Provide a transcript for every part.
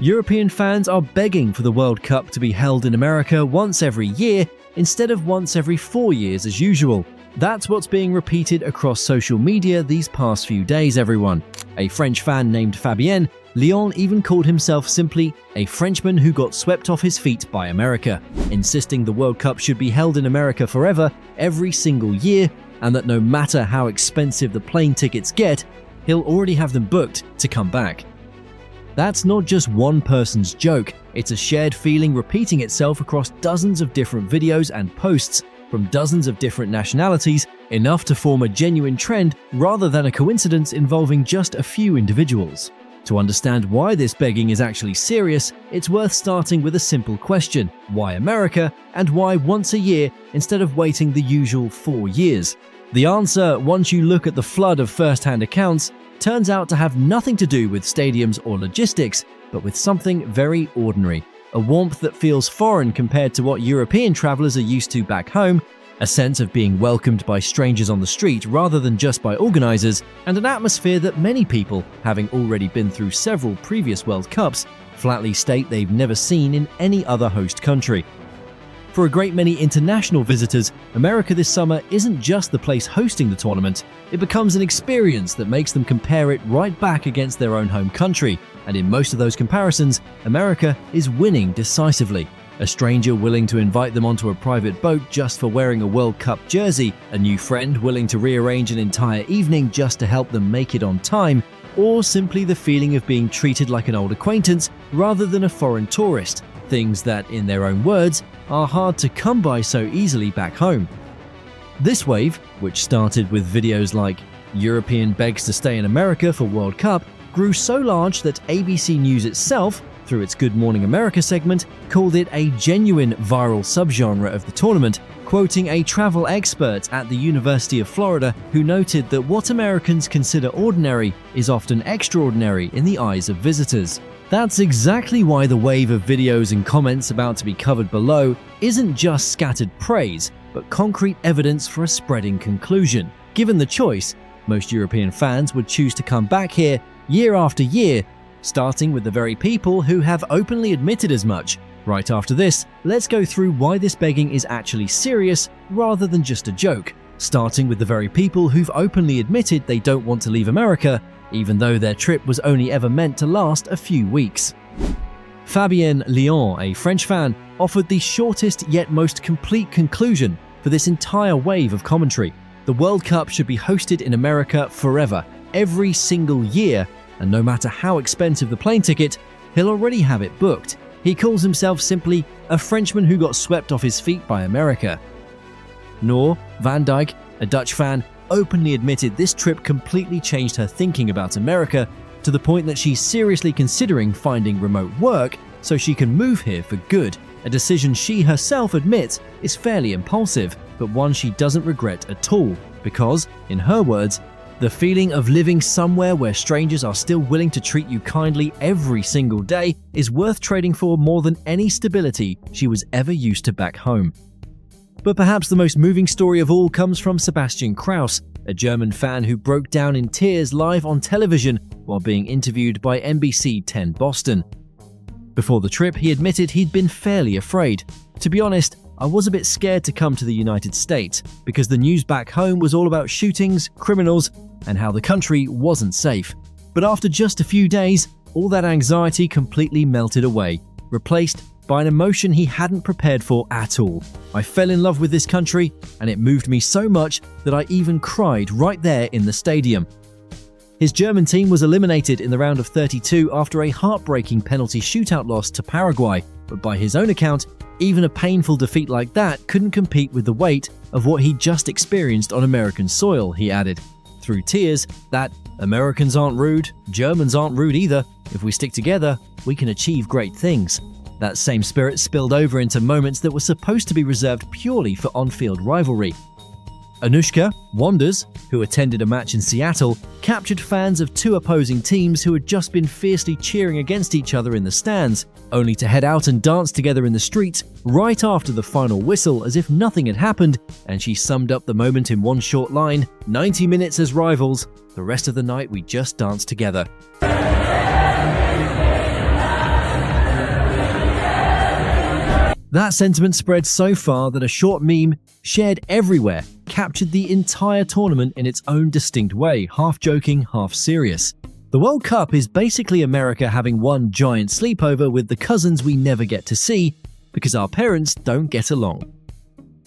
European fans are begging for the World Cup to be held in America once every year instead of once every 4 years as usual. That's what's being repeated across social media these past few days, everyone. A French fan named Fabien Lyon even called himself simply a Frenchman who got swept off his feet by America, insisting the World Cup should be held in America forever, every single year, and that no matter how expensive the plane tickets get, he'll already have them booked to come back. That's not just one person's joke, it's a shared feeling repeating itself across dozens of different videos and posts from dozens of different nationalities, enough to form a genuine trend rather than a coincidence involving just a few individuals. To understand why this begging is actually serious, it's worth starting with a simple question: why America, and why once a year instead of waiting the usual 4 years? The answer, once you look at the flood of first-hand accounts, turns out to have nothing to do with stadiums or logistics, but with something very ordinary. A warmth that feels foreign compared to what European travelers are used to back home, a sense of being welcomed by strangers on the street rather than just by organizers, and an atmosphere that many people, having already been through several previous World Cups, flatly state they've never seen in any other host country. For a great many international visitors, America this summer isn't just the place hosting the tournament, it becomes an experience that makes them compare it right back against their own home country, and in most of those comparisons, America is winning decisively. A stranger willing to invite them onto a private boat just for wearing a World Cup jersey, a new friend willing to rearrange an entire evening just to help them make it on time, or simply the feeling of being treated like an old acquaintance rather than a foreign tourist, things that, in their own words, are hard to come by so easily back home. This wave, which started with videos like "European begs to stay in America for World Cup," grew so large that ABC News itself, through its Good Morning America segment, called it a genuine viral subgenre of the tournament, quoting a travel expert at the University of Florida who noted that what Americans consider ordinary is often extraordinary in the eyes of visitors. That's exactly why the wave of videos and comments about to be covered below isn't just scattered praise, but concrete evidence for a spreading conclusion. Given the choice, most European fans would choose to come back here year after year, starting with the very people who have openly admitted as much. Right after this, let's go through why this begging is actually serious rather than just a joke, starting with the very people who've openly admitted they don't want to leave America, even though their trip was only ever meant to last a few weeks. Fabien Lyon, a French fan, offered the shortest yet most complete conclusion for this entire wave of commentary. The World Cup should be hosted in America forever, every single year, and no matter how expensive the plane ticket, he'll already have it booked. He calls himself simply a Frenchman who got swept off his feet by America. Noor van Dijk, a Dutch fan, openly admitted this trip completely changed her thinking about America to the point that she's seriously considering finding remote work so she can move here for good, a decision she herself admits is fairly impulsive, but one she doesn't regret at all, because, in her words, the feeling of living somewhere where strangers are still willing to treat you kindly every single day is worth trading for more than any stability she was ever used to back home. But perhaps the most moving story of all comes from Sebastian Kraus, a German fan who broke down in tears live on television while being interviewed by NBC 10 Boston. Before the trip, he admitted he'd been fairly afraid. "To be honest, I was a bit scared to come to the United States because the news back home was all about shootings, criminals, and how the country wasn't safe. But after just a few days, all that anxiety completely melted away, replaced by an emotion he hadn't prepared for at all. I fell in love with this country, and it moved me so much that I even cried right there in the stadium." His German team was eliminated in the round of 32 after a heartbreaking penalty shootout loss to Paraguay, but by his own account, even a painful defeat like that couldn't compete with the weight of what he'd just experienced on American soil, he added, through tears, that Americans aren't rude, Germans aren't rude either. If we stick together, we can achieve great things. That same spirit spilled over into moments that were supposed to be reserved purely for on-field rivalry. Anushka Wanders, who attended a match in Seattle, captured fans of two opposing teams who had just been fiercely cheering against each other in the stands, only to head out and dance together in the streets right after the final whistle as if nothing had happened, and she summed up the moment in one short line: 90 minutes as rivals, the rest of the night we just danced together. That sentiment spread so far that a short meme, shared everywhere, captured the entire tournament in its own distinct way, half joking, half serious. The World Cup is basically America having one giant sleepover with the cousins we never get to see because our parents don't get along.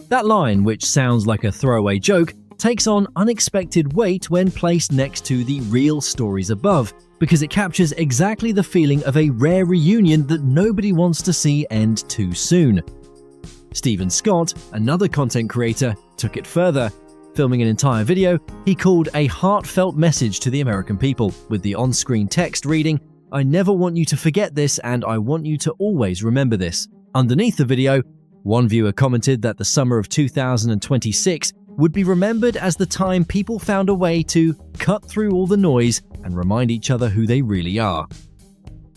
That line, which sounds like a throwaway joke, takes on unexpected weight when placed next to the real stories above, because it captures exactly the feeling of a rare reunion that nobody wants to see end too soon. Stephen Scott, another content creator, took it further. Filming an entire video, he called a heartfelt message to the American people, with the on-screen text reading, "I never want you to forget this and I want you to always remember this." Underneath the video, one viewer commented that the summer of 2026 would be remembered as the time people found a way to cut through all the noise and remind each other who they really are.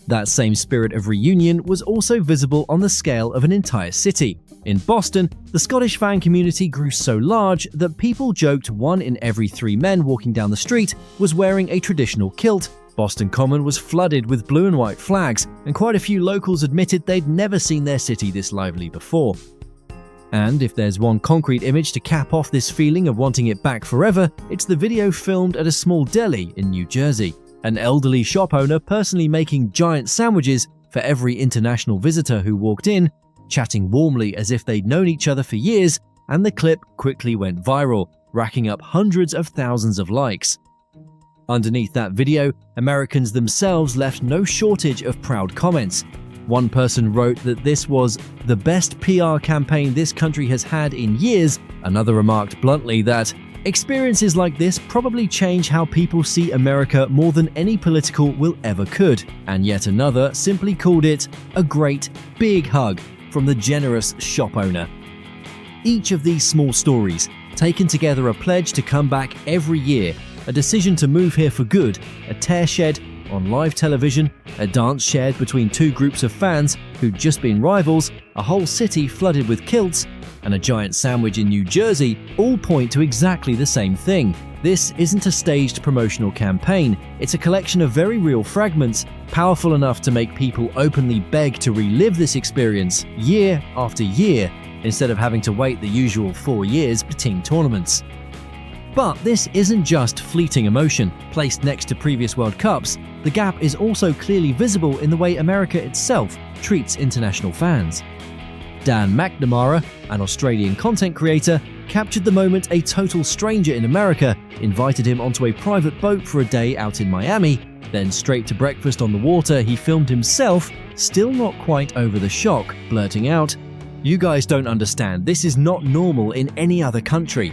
That same spirit of reunion was also visible on the scale of an entire city. In Boston, the Scottish fan community grew so large that people joked 1 in every 3 men walking down the street was wearing a traditional kilt. Boston Common was flooded with blue and white flags, and quite a few locals admitted they'd never seen their city this lively before. And if there's one concrete image to cap off this feeling of wanting it back forever, it's the video filmed at a small deli in New Jersey. An elderly shop owner personally making giant sandwiches for every international visitor who walked in, chatting warmly as if they'd known each other for years, and the clip quickly went viral, racking up hundreds of thousands of likes. Underneath that video, Americans themselves left no shortage of proud comments. One person wrote that this was the best PR campaign this country has had in years. Another remarked bluntly that experiences like this probably change how people see America more than any political will ever could. And yet another simply called it a great big hug from the generous shop owner. Each of these small stories, taken together, a pledge to come back every year, a decision to move here for good, a tear shed on live television, a dance shared between 2 groups of fans who'd just been rivals, a whole city flooded with kilts, and a giant sandwich in New Jersey all point to exactly the same thing. This isn't a staged promotional campaign, it's a collection of very real fragments, powerful enough to make people openly beg to relive this experience year after year, instead of having to wait the usual 4 years between tournaments. But this isn't just fleeting emotion. Placed next to previous World Cups, the gap is also clearly visible in the way America itself treats international fans. Dan McNamara, an Australian content creator, captured the moment a total stranger in America invited him onto a private boat for a day out in Miami, then straight to breakfast on the water he filmed himself, still not quite over the shock, blurting out, "You guys don't understand, this is not normal in any other country."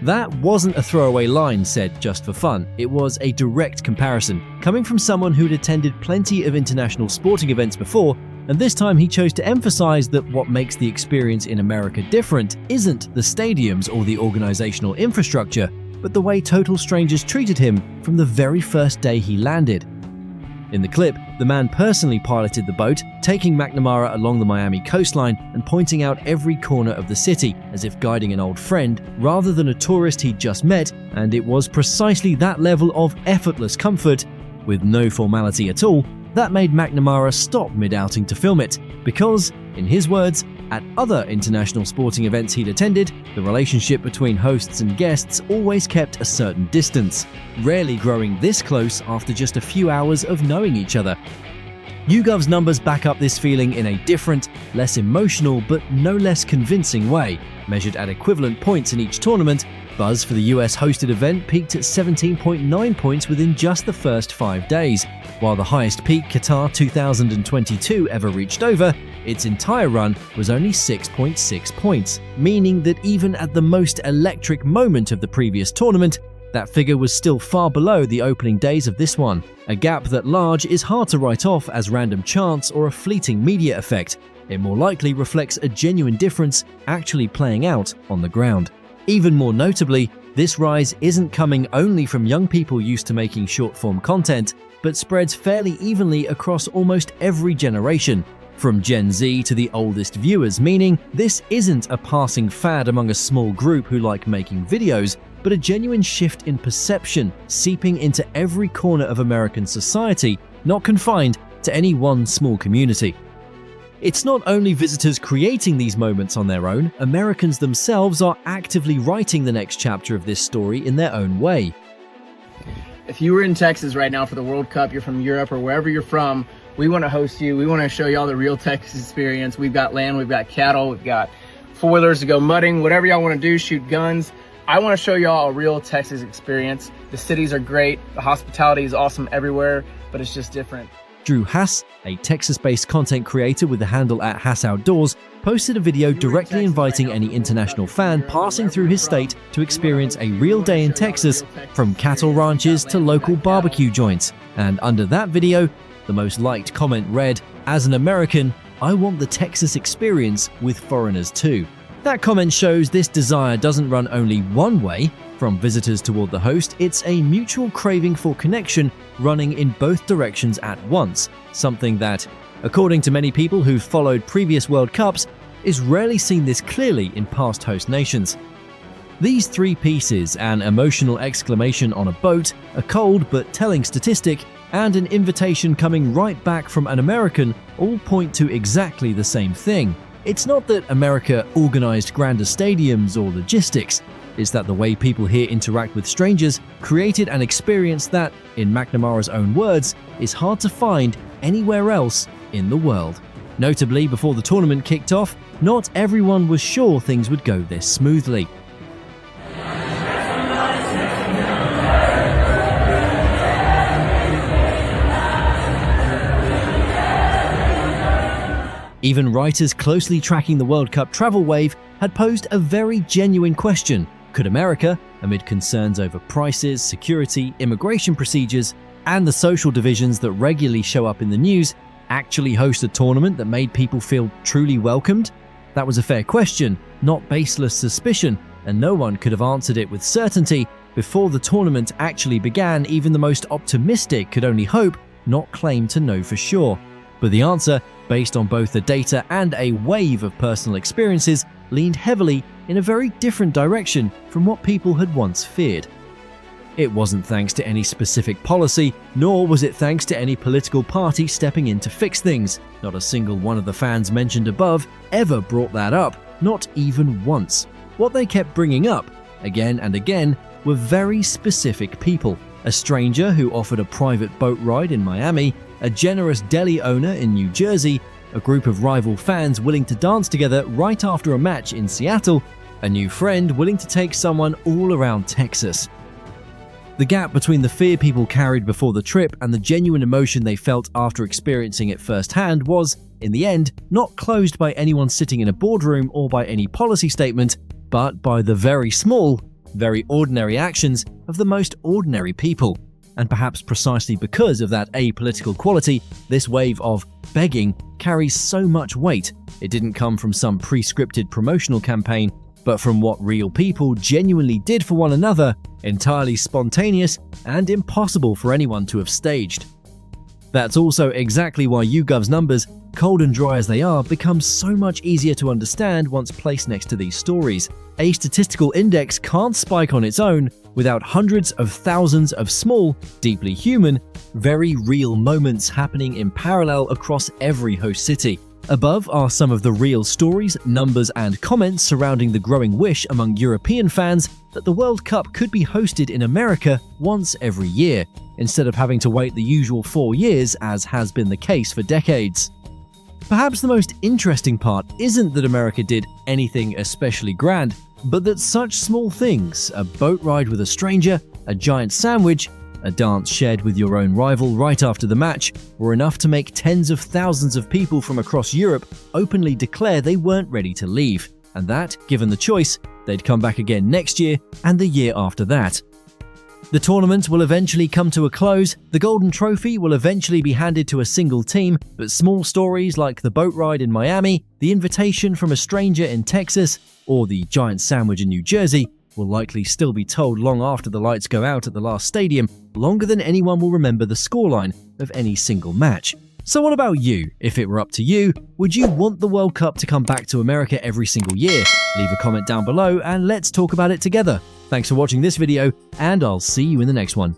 That wasn't a throwaway line said just for fun, it was a direct comparison, coming from someone who'd attended plenty of international sporting events before, and this time he chose to emphasize that what makes the experience in America different isn't the stadiums or the organizational infrastructure, but the way total strangers treated him from the very first day he landed. In the clip, the man personally piloted the boat, taking McNamara along the Miami coastline and pointing out every corner of the city, as if guiding an old friend, rather than a tourist he'd just met, and it was precisely that level of effortless comfort, with no formality at all, that made McNamara stop mid-outing to film it, because, in his words, at other international sporting events he'd attended, the relationship between hosts and guests always kept a certain distance, rarely growing this close after just a few hours of knowing each other. YouGov's numbers back up this feeling in a different, less emotional but no less convincing way. Measured at equivalent points in each tournament, buzz for the US-hosted event peaked at 17.9 points within just the first 5 days, while the highest peak Qatar 2022 ever reached over, its entire run was only 6.6 points, meaning that even at the most electric moment of the previous tournament, that figure was still far below the opening days of this one, a gap that large is hard to write off as random chance or a fleeting media effect. It more likely reflects a genuine difference actually playing out on the ground. Even more notably, this rise isn't coming only from young people used to making short-form content, but spreads fairly evenly across almost every generation, from Gen Z to the oldest viewers, meaning this isn't a passing fad among a small group who like making videos, but a genuine shift in perception seeping into every corner of American society, not confined to any one small community. It's not only visitors creating these moments on their own, Americans themselves are actively writing the next chapter of this story in their own way. If you were in Texas right now for the World Cup, you're from Europe or wherever you're from, we want to host you. We want to show you all the real Texas experience. We've got land, we've got cattle, we've got four-wheelers to go mudding, whatever y'all want to do, shoot guns. I want to show y'all a real Texas experience. The cities are great, the hospitality is awesome everywhere, but it's just different. Drew Hass, a Texas-based content creator with the handle @HassOutdoors, posted a video directly inviting any international fan passing through his state to experience a real day in Texas, from cattle ranches to local barbecue joints. And under that video, the most liked comment read, "As an American, I want the Texas experience with foreigners too." That comment shows this desire doesn't run only one way, from visitors toward the host. It's a mutual craving for connection running in both directions at once, something that, according to many people who've followed previous World Cups, is rarely seen this clearly in past host nations. These three pieces, an emotional exclamation on a boat, a cold but telling statistic, and an invitation coming right back from an American, all point to exactly the same thing. It's not that America organized grander stadiums or logistics. It's that the way people here interact with strangers created an experience that, in McNamara's own words, is hard to find anywhere else in the world. Notably, before the tournament kicked off, not everyone was sure things would go this smoothly. Even writers closely tracking the World Cup travel wave had posed a very genuine question. Could America, amid concerns over prices, security, immigration procedures, and the social divisions that regularly show up in the news, actually host a tournament that made people feel truly welcomed? That was a fair question, not baseless suspicion, and no one could have answered it with certainty before the tournament actually began. Even the most optimistic could only hope, not claim to know for sure. But the answer, based on both the data and a wave of personal experiences, leaned heavily in a very different direction from what people had once feared. It wasn't thanks to any specific policy, nor was it thanks to any political party stepping in to fix things. Not a single one of the fans mentioned above ever brought that up, not even once. What they kept bringing up, again and again, were very specific people. A stranger who offered a private boat ride in Miami, a generous deli owner in New Jersey, a group of rival fans willing to dance together right after a match in Seattle, a new friend willing to take someone all around Texas. The gap between the fear people carried before the trip and the genuine emotion they felt after experiencing it firsthand was, in the end, not closed by anyone sitting in a boardroom or by any policy statement, but by the very small, very ordinary actions of the most ordinary people. And perhaps precisely because of that apolitical quality, this wave of begging carries so much weight. It didn't come from some pre-scripted promotional campaign, but from what real people genuinely did for one another, entirely spontaneous and impossible for anyone to have staged. That's also exactly why YouGov's numbers, cold and dry as they are, become so much easier to understand once placed next to these stories. A statistical index can't spike on its own without hundreds of thousands of small, deeply human, very real moments happening in parallel across every host city. Above are some of the real stories, numbers, and comments surrounding the growing wish among European fans that the World Cup could be hosted in America once every year, instead of having to wait the usual 4 years as has been the case for decades. Perhaps the most interesting part isn't that America did anything especially grand, but that such small things, a boat ride with a stranger, a giant sandwich, a dance shared with your own rival right after the match, were enough to make tens of thousands of people from across Europe openly declare they weren't ready to leave, and that, given the choice, they'd come back again next year and the year after that. The tournament will eventually come to a close, the Golden Trophy will eventually be handed to a single team, but small stories like the boat ride in Miami, the invitation from a stranger in Texas, or the giant sandwich in New Jersey will likely still be told long after the lights go out at the last stadium, longer than anyone will remember the scoreline of any single match. So what about you? If it were up to you, would you want the World Cup to come back to America every single year? Leave a comment down below and let's talk about it together. Thanks for watching this video, and I'll see you in the next one.